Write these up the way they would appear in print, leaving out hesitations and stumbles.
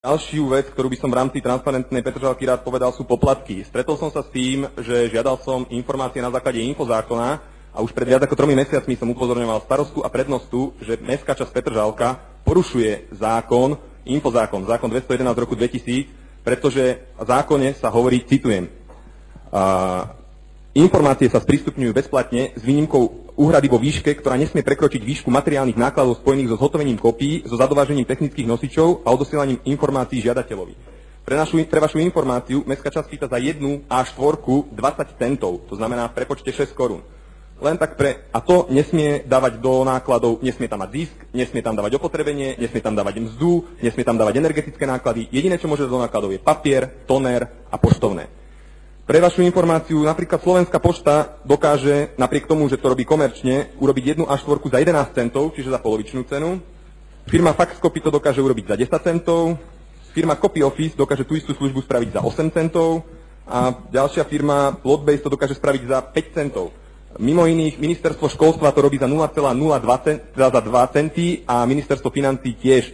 Ďalšiu vec, ktorú by som v rámci transparentnej Petržalky rád povedal, sú poplatky. Stretol som sa s tým, že žiadal som informácie na základe infozákona a už pred viac ako 3 mesiacmi som upozorňoval starostu a prednostu, že mestská časť Petržalka porušuje infozákon 211 roku 2000, pretože v zákone sa hovorí, citujem, informácie sa sprístupňujú bezplatne s výnimkou úhrady vo výške, ktorá nesmie prekročiť výšku materiálnych nákladov spojených so zhotovením kópií, so zadovážením technických nosičov a odosielaním informácií žiadateľovi. Pre vašu informáciu, mestská časť pýta za jednu A4 20 centov, to znamená v prepočte 6 korún. Len tak a to nesmie dávať do nákladov, nesmie tam mať zisk, nesmie tam dávať opotrebenie, nesmie tam dávať mzdu, nesmie tam dávať energetické náklady. Jediné, čo môže dať do nákladov, je papier, toner a poštovné. Pre vašu informáciu, napríklad Slovenská pošta dokáže, napriek tomu, že to robí komerčne, urobiť jednu A4 za 11 centov, čiže za polovičnú cenu. Firma Faxcopy to dokáže urobiť za 10 centov. Firma Copy Office dokáže tú istú službu spraviť za 8 centov. A ďalšia firma Plotbase to dokáže spraviť za 5 centov. Mimo iných, ministerstvo školstva to robí za 0,02 centy a ministerstvo financií tiež.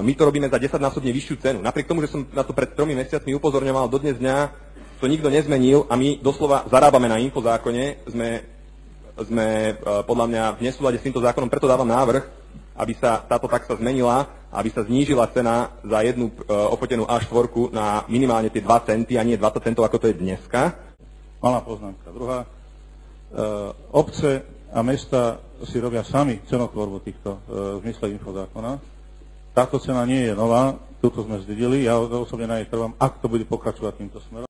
My to robíme za 10-násobne vyššiu cenu. Napriek tomu, že som na to pred 3 mesiacmi upozorňoval, do dnes dňa to nikto nezmenil a my doslova zarábame na infozákone. Sme podľa mňa v nesúlade s týmto zákonom, preto dávam návrh, aby sa táto taxa zmenila, aby sa znížila cena za jednu ofotenú A4 na minimálne tie 2 centy a nie 20 centov, ako to je dneska. Malá poznámka. Druhá. Obce a mesta si robia sami cenotvorbu týchto v zmysle infozákona. Táto cena nie je nová, túto sme zdedili, ja osobne na nej trvám, ak to bude pokračovať týmto smerom.